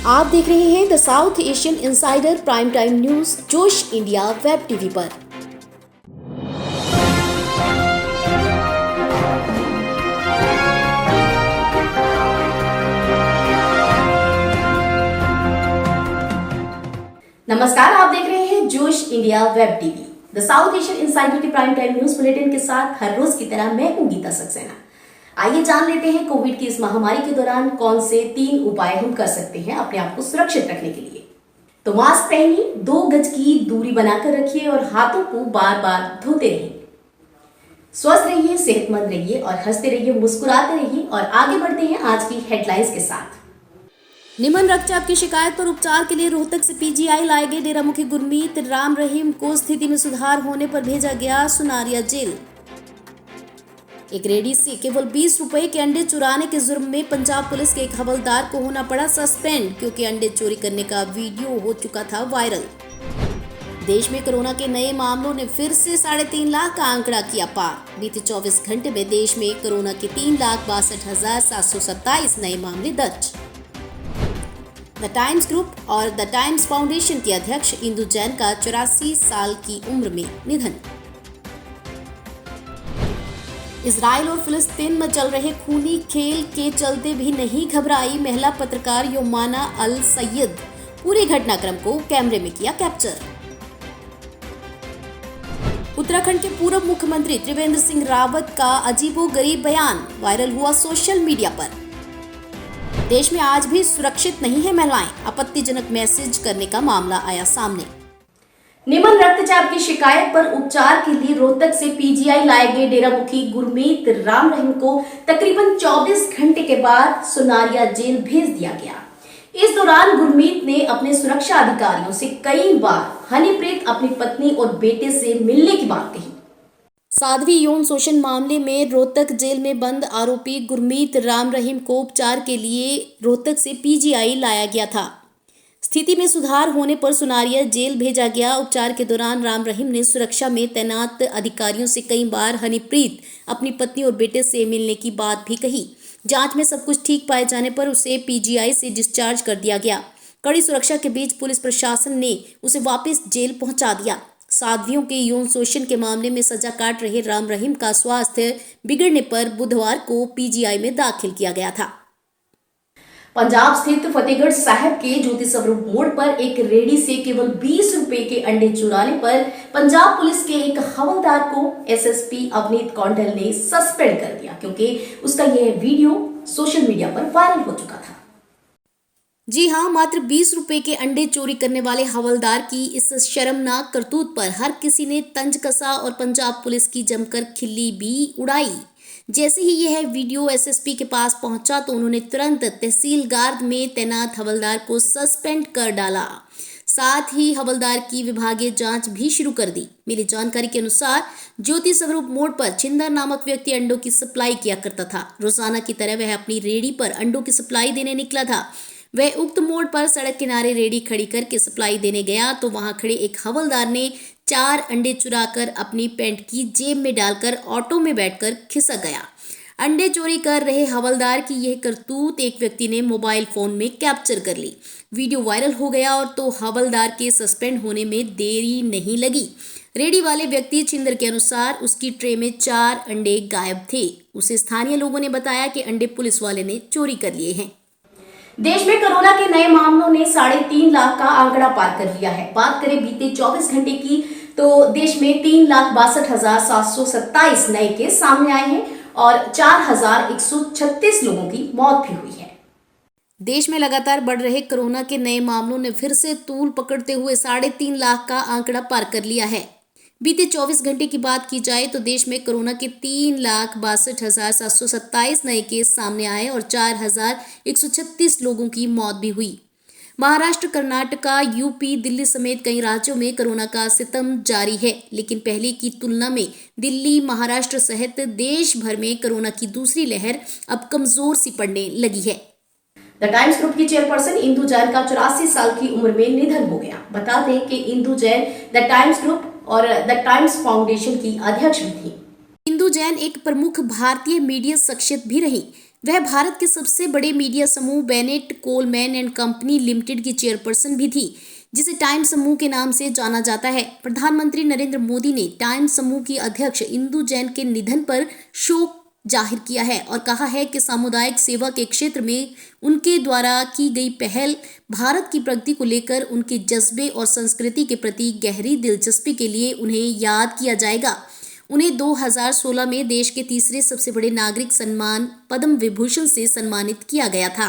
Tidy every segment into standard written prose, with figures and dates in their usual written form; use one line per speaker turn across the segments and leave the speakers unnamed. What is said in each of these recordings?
आप देख रहे हैं the south Asian insider prime time news जोश इंडिया वेब टीवी पर। नमस्कार, आप देख रहे हैं जोश India web TV. The south Asian insider के प्राइम टाइम न्यूज बुलेटिन के साथ हर रोज की तरह मैं हूं गीता सक्सेना। आइए जान लेते हैं कोविड की इस महामारी के दौरान कौन से 3 उपाय हम कर सकते हैं अपने आप को सुरक्षित रखने के लिए। तो मास्क पहनिए, 2 गज की दूरी बनाकर रखिए और हाथों को बार बार धोते रहिए। स्वस्थ रहिए, सेहतमंद रहिए और हंसते रहिए, मुस्कुराते रहिए। और आगे बढ़ते हैं आज की हेडलाइंस के साथ। निम्न रक्तचाप की शिकायत पर उपचार के लिए रोहतक से पीजीआई लाए गए डेरा मुखी गुरमीत राम रहीम को स्थिति में सुधार होने पर भेजा गया सुनारिया जेल। एक रेडी से केवल 20 रुपए के अंडे चुराने के जुर्म में पंजाब पुलिस के एक हवलदार को होना पड़ा सस्पेंड, क्योंकि अंडे चोरी करने का वीडियो हो चुका था वायरल। देश में कोरोना के नए मामलों ने फिर से 3.5 लाख का आंकड़ा किया पार। बीते 24 घंटे में देश में कोरोना के 3,62,727 नए मामले दर्ज। द टाइम्स ग्रुप और द टाइम्स फाउंडेशन के अध्यक्ष इंदु जैन का 84 साल की उम्र में निधन। इजराइल और फिलिस्तीन में चल रहे खूनी खेल के चलते भी नहीं घबराई महिला पत्रकार योमाना अल सैयद। पूरे घटनाक्रम को कैमरे में किया कैप्चर। उत्तराखंड के पूर्व मुख्यमंत्री त्रिवेंद्र सिंह रावत का अजीबोगरीब बयान वायरल हुआ सोशल मीडिया पर। देश में आज भी सुरक्षित नहीं है महिलाएं, आपत्तिजनक मैसेज करने का मामला आया सामने। निम्न रक्तचाप की शिकायत पर उपचार के लिए रोहतक से पीजीआई लाए गए डेरा मुखी गुरमीत राम रहीम को तकरीबन 24 घंटे के बाद सुनारिया जेल भेज दिया गया। इस दौरान गुरमीत ने अपने सुरक्षा अधिकारियों से कई बार हनीप्रीत अपनी पत्नी और बेटे से मिलने की बात कही। साध्वी यौन शोषण मामले में रोहतक जेल में बंद आरोपी गुरमीत राम रहीम को उपचार के लिए रोहतक से पीजीआई लाया गया था। स्थिति में सुधार होने पर सुनारिया जेल भेजा गया। उपचार के दौरान राम रहीम ने सुरक्षा में तैनात अधिकारियों से कई बार हनीप्रीत अपनी पत्नी और बेटे से मिलने की बात भी कही। जांच में सब कुछ ठीक पाए जाने पर उसे पीजीआई से डिस्चार्ज कर दिया गया। कड़ी सुरक्षा के बीच पुलिस प्रशासन ने उसे वापस जेल पहुंचा दिया। साध्वियों के यौन शोषण के मामले में सजा काट रहे राम रहीम का स्वास्थ्य बिगड़ने पर बुधवार को पीजीआई में दाखिल किया गया था। पंजाब स्थित फतेहगढ़ साहिब के ज्योति स्वरूप मोड़ पर एक रेडी से केवल 20 रुपए के अंडे चुराने पर पंजाब पुलिस के एक हवलदार को एसएसपी अवनीत कौंडल ने सस्पेंड कर दिया, क्योंकि उसका यह वीडियो सोशल मीडिया पर वायरल हो चुका था। जी हां, मात्र 20 रुपए के अंडे चोरी करने वाले हवलदार की इस शर्मनाक करतूत पर हर किसी ने तंज कसा और पंजाब पुलिस की जमकर खिल्ली भी उड़ाई। जैसे ही यह वीडियो एसएसपी के पास पहुंचा तो उन्होंने तुरंत तहसील गार्ड में तैनात हवलदार को सस्पेंड कर डाला। साथ ही हवलदार की विभागीय जांच भी शुरू कर दी। मिली जानकारी के अनुसार ज्योति स्वरूप मोड़ पर छिंदर नामक व्यक्ति अंडों की सप्लाई किया करता था। रोजाना की तरह वह अपनी रेडी पर अंडों की सप्लाई देने निकला था। वह उक्त मोड़ पर सड़क किनारे रेडी खड़ी करके सप्लाई देने गया तो वहां खड़े एक हवलदार ने 4 अंडे चुराकर अपनी पैंट की जेब में डालकर ऑटो में बैठकर खिसक गया। अंडे चोरी कर रहे हवलदार की यह करतूत एक व्यक्ति ने मोबाइल फोन में कैप्चर कर ली। वीडियो वायरल हो गया और तो हवलदार के सस्पेंड होने में देरी नहीं लगी। रेडी वाले व्यक्ति छिंदर के अनुसार उसकी ट्रे में 4 अंडे गायब थे। उसे स्थानीय लोगों ने बताया कि अंडे पुलिस वाले ने चोरी कर लिए हैं। देश में कोरोना के नए मामलों ने 3.5 लाख का आंकड़ा पार कर लिया है। बात करें बीते 24 घंटे की तो देश में 3,62,727 नए केस सामने आए हैं और 4,136 लोगों की मौत भी हुई है। देश में लगातार बढ़ रहे कोरोना के नए मामलों ने फिर से तूल पकड़ते हुए 3.5 लाख का आंकड़ा पार कर लिया है। बीते 24 घंटे की बात की जाए तो देश में कोरोना के 3,62,727 नए केस सामने आए और 4,136 लोगों की मौत भी हुई। महाराष्ट्र, कर्नाटका, यूपी, दिल्ली समेत कई राज्यों में कोरोना का सितम जारी है, लेकिन पहले की तुलना में दिल्ली, महाराष्ट्र सहित देश भर में कोरोना की दूसरी लहर अब कमजोर सी पड़ने लगी है। द टाइम्स ग्रुप की चेयरपर्सन इंदु जैन का 84 साल की उम्र में निधन हो गया। बता दें कि Indu Jain the times group और द टाइम्स फाउंडेशन की अध्यक्ष भी थी। इंदु जैन एक प्रमुख भारतीय मीडिया शख्सियत भी रही। वह भारत के सबसे बड़े मीडिया समूह Bennett Coleman and company limited की चेयरपर्सन भी थी, जिसे टाइम समूह के नाम से जाना जाता है। प्रधानमंत्री नरेंद्र मोदी ने टाइम समूह की अध्यक्ष इंदु जैन के निधन पर शोक जाहिर किया है और कहा है कि सामुदायिक सेवा के क्षेत्र में उनके द्वारा की गई पहल भारत की प्रगति को लेकर उनके जज्बे और संस्कृति के प्रति गहरी दिलचस्पी के लिए उन्हें याद किया जाएगा। उन्हें 2016 में देश के तीसरे सबसे बड़े नागरिक सम्मान पद्म विभूषण से सम्मानित किया गया था।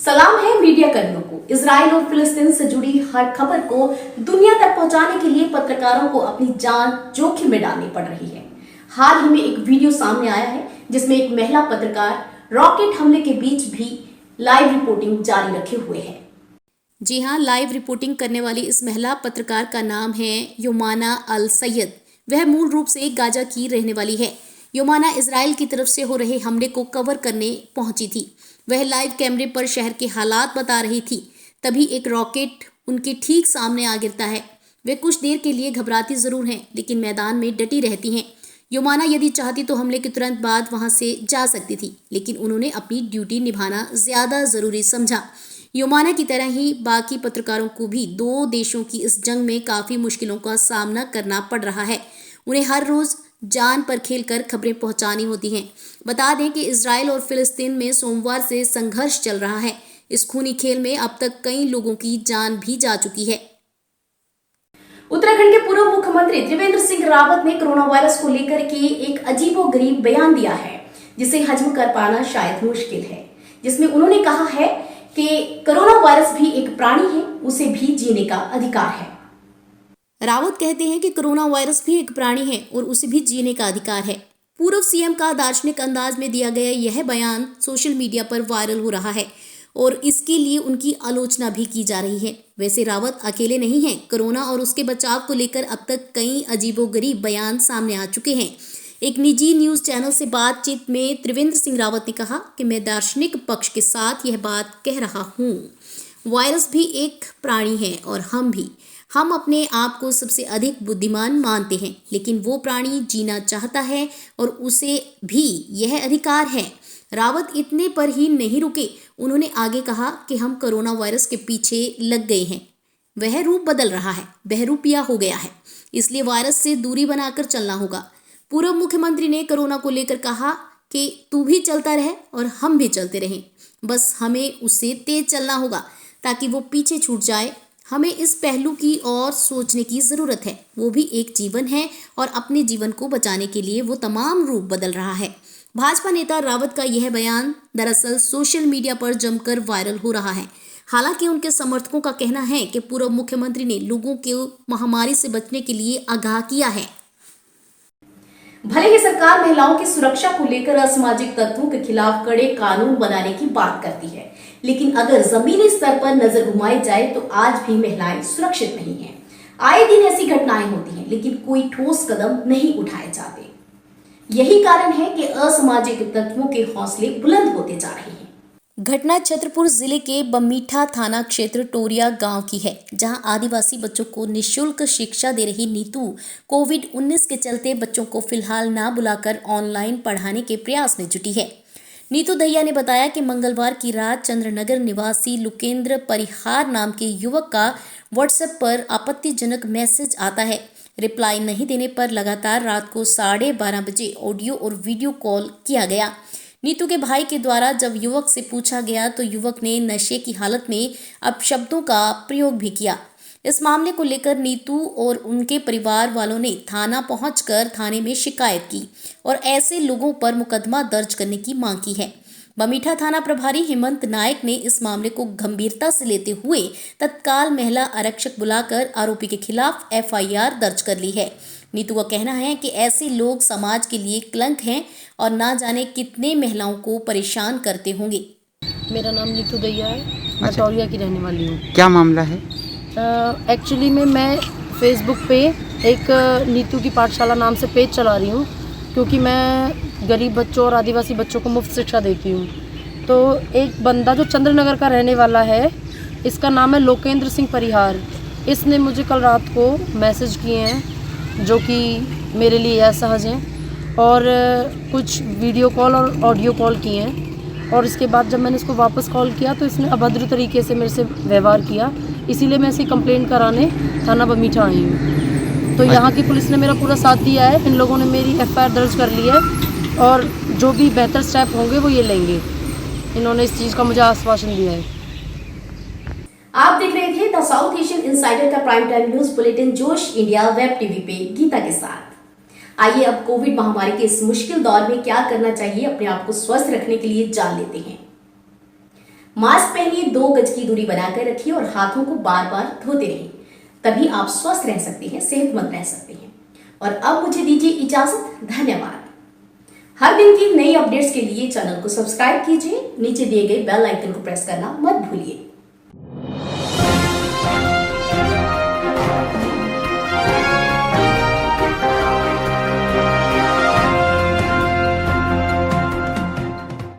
सलाम है मीडिया कर्मियों को। इजराइल और फिलिस्तीन से जुड़ी हर खबर को दुनिया तक पहुंचाने के लिए पत्रकारों को अपनी जान जोखिम में डालनी पड़ रही है। हाल ही में एक वीडियो सामने आया है जिसमें एक महिला पत्रकार रॉकेट हमले के बीच भी लाइव रिपोर्टिंग जारी रखे हुए है। जी हां, लाइव रिपोर्टिंग करने वाली इस महिला पत्रकार का नाम है योमाना अल सैयद। वह मूल रूप से गाजा की रहने वाली है। योमाना इजराइल की तरफ से हो रहे हमले को कवर करने पहुंची थी। वह लाइव कैमरे पर शहर के हालात बता रही थी। तभी एक रॉकेट उनके ठीक सामने आ गिरता है। वे कुछ देर के लिए घबराती जरूर हैं, लेकिन मैदान में डटी रहती हैं। योमाना यदि चाहती तो हमले के तुरंत बाद वहां से जा सकती थी, लेकिन उन्होंने अपनी ड्यूटी निभाना ज्यादा जरूरी समझा। योमाना की तरह ही बाकी पत्रकारों को भी दो देशों की इस जंग में काफी मुश्किलों का सामना करना पड़ रहा है। उन्हें हर रोज जान पर खेलकर खबरें पहुंचानी होती हैं। बता दें कि इजराइल और फिलिस्तीन में सोमवार से संघर्ष चल रहा है। इस खूनी खेल में अब तक कई लोगों की जान भी जा चुकी है। उत्तराखंड के पूर्व मुख्यमंत्री त्रिवेंद्र सिंह रावत ने कोरोना वायरस को लेकर के एक अजीबोगरीब बयान दिया है, जिसे हजम कर पाना शायद मुश्किल है। जिसमें उन्होंने कहा है कि कोरोना वायरस भी एक प्राणी है, उसे भी जीने का अधिकार है। रावत कहते हैं कि कोरोना वायरस भी एक प्राणी है और उसे भी जीने का अधिकार है। पूर्व सीएम का दार्शनिक अंदाज में दिया गया यह बयान सोशल मीडिया पर वायरल हो रहा है और इसके लिए उनकी आलोचना भी की जा रही है। वैसे रावत अकेले नहीं हैं। कोरोना और उसके बचाव को लेकर अब तक कई अजीबोगरीब बयान सामने आ चुके हैं। एक निजी न्यूज चैनल से बातचीत में त्रिवेंद्र सिंह रावत ने कहा कि मैं दार्शनिक पक्ष के साथ यह बात कह रहा हूँ। वायरस भी एक प्राणी है और हम भी। हम अपने आप को सबसे अधिक बुद्धिमान मानते हैं, लेकिन वो प्राणी जीना चाहता है और उसे भी यह अधिकार है। रावत इतने पर ही नहीं रुके। उन्होंने आगे कहा कि हम कोरोना वायरस के पीछे लग गए हैं। वह रूप बदल रहा है, बहरूपिया हो गया है, इसलिए वायरस से दूरी बनाकर चलना होगा। पूर्व मुख्यमंत्री ने कोरोना को लेकर कहा कि तू भी चलता रहे और हम भी चलते रहें, बस हमें उससे तेज चलना होगा ताकि वो पीछे छूट जाए। हमें इस पहलू की ओर सोचने की ज़रूरत है। वो भी एक जीवन है और अपने जीवन को बचाने के लिए वो तमाम रूप बदल रहा है। भाजपा नेता रावत का यह बयान दरअसल सोशल मीडिया पर जमकर वायरल हो रहा है। हालांकि उनके समर्थकों का कहना है कि पूर्व मुख्यमंत्री ने लोगों को महामारी से बचने के लिए आगाह किया है। भले ही सरकार महिलाओं की सुरक्षा को लेकर असामाजिक तत्वों के खिलाफ कड़े कानून बनाने की बात करती है, लेकिन अगर जमीनी स्तर पर नजर घुमाई जाए तो आज भी महिलाएं सुरक्षित नहीं हैं। आए दिन ऐसी घटनाएं होती हैं, लेकिन कोई ठोस कदम नहीं उठाए जाते। यही कारण है कि असामाजिक तत्वों के हौसले बुलंद होते जा रहे हैं। घटना छतरपुर जिले के बमीठा थाना क्षेत्र टोरिया गांव की है, जहां आदिवासी बच्चों को निःशुल्क शिक्षा दे रही नीतू कोविड-19 के चलते बच्चों को फिलहाल ना बुलाकर ऑनलाइन पढ़ाने के प्रयास में जुटी है। नीतू दहिया ने बताया कि मंगलवार की रात चंद्रनगर निवासी लुकेंद्र परिहार नाम के युवक का व्हाट्सएप पर आपत्तिजनक मैसेज आता है। रिप्लाई नहीं देने पर लगातार रात को 12:30 बजे ऑडियो और वीडियो कॉल किया गया। नीतू के भाई के द्वारा जब युवक से पूछा गया तो युवक ने नशे की हालत में अपशब्दों का प्रयोग भी किया। इस मामले को लेकर नीतू और उनके परिवार वालों ने थाना पहुंचकर थाने में शिकायत की और ऐसे लोगों पर मुकदमा दर्ज करने की मांग की है। बमीठा थाना प्रभारी हेमंत नायक ने इस मामले को गंभीरता से लेते हुए तत्काल महिला आरक्षक बुलाकर आरोपी के खिलाफ FIR दर्ज कर ली है। नीतू का कहना है कि ऐसे लोग समाज के लिए कलंक हैं और ना जाने कितने महिलाओं को परेशान करते होंगे।
मेरा नाम नीतू दहिया है, मैं टोरिया की रहने वाली हूँ।
क्या मामला है?
एक्चुअली में मैं फेसबुक पे एक नीतू की पाठशाला नाम से पेज चला रही हूँ, क्योंकि मैं गरीब बच्चों और आदिवासी बच्चों को मुफ्त शिक्षा देती हूँ। तो एक बंदा जो चंद्रनगर का रहने वाला है, इसका नाम है लोकेंद्र सिंह परिहार। इसने मुझे कल रात को मैसेज किए हैं जो कि मेरे लिए असहज हैं, और कुछ वीडियो कॉल और ऑडियो कॉल किए हैं। और इसके बाद जब मैंने इसको वापस कॉल किया तो इसने अभद्र तरीके से मेरे से व्यवहार किया, इसीलिए मैं इसे कंप्लेंट कराने थाना बमीठा आई हूँ। तो यहाँ की पुलिस ने मेरा पूरा साथ दिया है, इन लोगों ने मेरी FIR दर्ज कर ली है और जो भी बेहतर स्टेप होंगे वो ये लेंगे। इन्होंने इस चीज़ का मुझे आश्वासन दिया है।
आप देख रहे थे द साउथ एशियन इनसाइडर का प्राइम टाइम न्यूज बुलेटिन जोश इंडिया वेब टीवी पे गीता के साथ। आइए अब कोविड महामारी के इस मुश्किल दौर में क्या करना चाहिए अपने आप को स्वस्थ रखने के लिए जान लेते हैं। मास्क पहनिए, 2 गज की दूरी बनाकर रखिए और हाथों को बार बार धोते रहिए, तभी आप स्वस्थ रह सकते हैं, सेहतमंद रह सकते हैं। और अब मुझे दीजिए इजाजत, धन्यवाद। हर दिन की नई अपडेट्स के लिए चैनल को सब्सक्राइब कीजिए, नीचे दिए गए बेल आइकन को प्रेस करना मत भूलिए।